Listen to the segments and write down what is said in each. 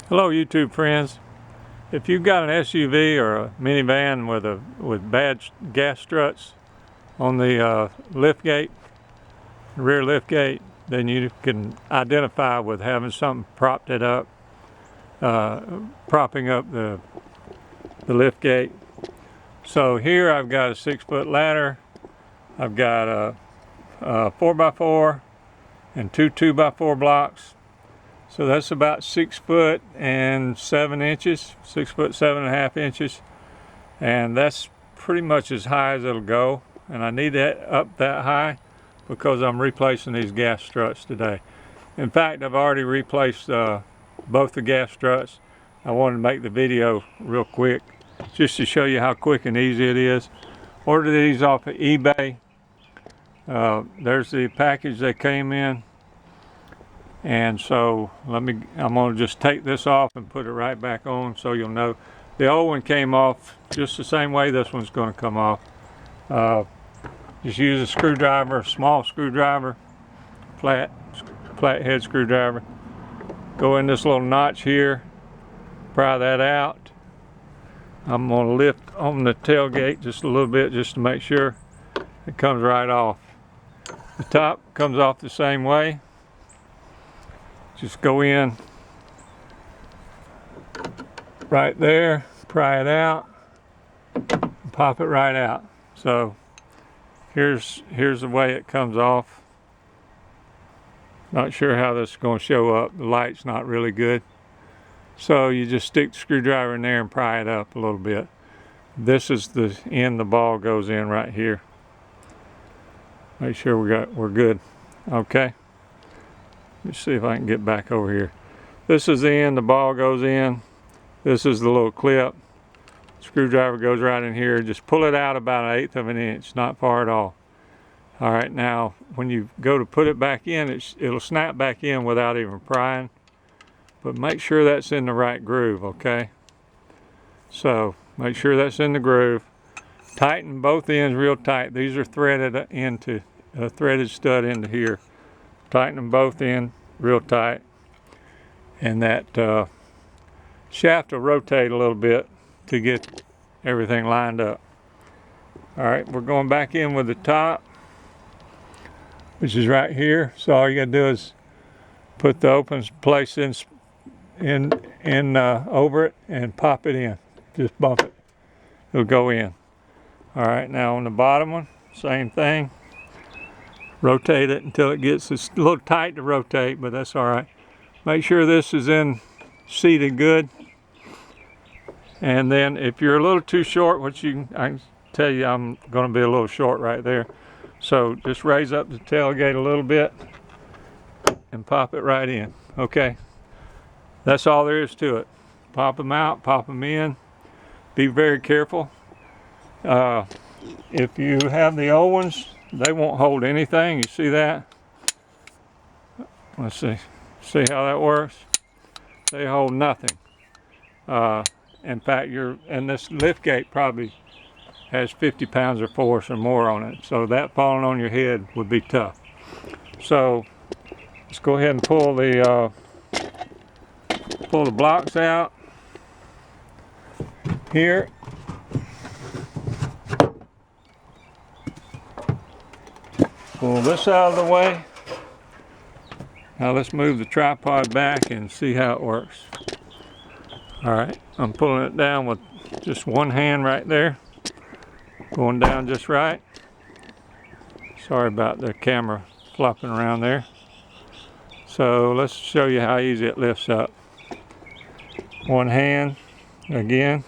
Hello YouTube friends. If you've got an SUV or a minivan with bad gas struts on the liftgate, rear liftgate, then you can identify with having something propped it up, propping up the liftgate. So here I've got a 6-foot ladder. I've got a 4x4 and two 2x4 blocks. So that's about 6 foot and 7 inches, 6 foot 7.5 inches, and that's pretty much as high as it'll go. And I need that up that high because I'm replacing these gas struts today. In fact, I've already replaced both the gas struts. I wanted to make the video real quick just to show you how quick and easy it is. Ordered these off of eBay. There's the package they came in. And so I'm going to just take this off and put it right back on so you'll know. The old one came off just the same way this one's going to come off. Just use a screwdriver, a small screwdriver, flat head screwdriver. Go in this little notch here, pry that out. I'm going to lift on the tailgate just a little bit just to make sure it comes right off. The top comes off the same way. Just go in right there, pry it out, and pop it right out. So here's the way it comes off. Not sure how this is going to show up. The light's not really good. So you just stick the screwdriver in there and pry it up a little bit. This is the end the ball goes in right here. Make sure we're good. Okay. Let's see if I can get back over here. This is the end the ball goes in. This is the little clip. Screwdriver goes right in here. Just pull it out about 1/8 of an inch, not far at all. All right, now when you go to put it back in, it'll snap back in without even prying. But make sure that's in the right groove, okay? So make sure that's in the groove. Tighten both ends real tight. These are threaded into a threaded stud into here. Tighten them both in real tight, and that shaft will rotate a little bit to get everything lined up. All right, we're going back in with the top, which is right here. So all you gotta do is put the open place in over it and pop it in. Just bump it, it'll go in. All right, now on the bottom one, same thing. Rotate it until it gets, it's a little tight to rotate, but that's all right. Make sure this is seated good. And then if you're a little too short, I can tell you I'm going to be a little short right there. So just raise up the tailgate a little bit and pop it right in. Okay, that's all there is to it. Pop them out, pop them in. Be very careful. If you have the old ones, they won't hold anything. You see that? Let's see how that works. They hold nothing. In fact, this liftgate probably has 50 pounds of force or more on it. So that falling on your head would be tough. So let's go ahead and pull the blocks out here. Pull this out of the way. Now let's move the tripod back and see how it works. All right, I'm pulling it down with just one hand right there. Going down just right. Sorry about the camera flopping around there. So let's show you how easy it lifts up. One hand, again.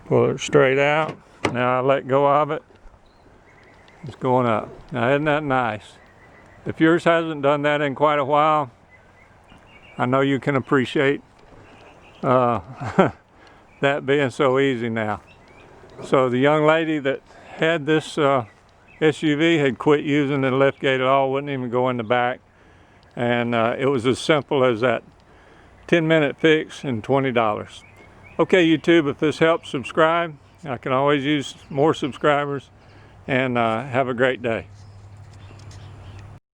Pull it straight out. Now I let go of it. It's going up. Now isn't that nice? If yours hasn't done that in quite a while, I know you can appreciate that being so easy now. So the young lady that had this SUV had quit using the liftgate at all, wouldn't even go in the back. And it was as simple as that 10-minute fix and $20. Okay, YouTube, if this helps, subscribe. I can always use more subscribers. And have a great day.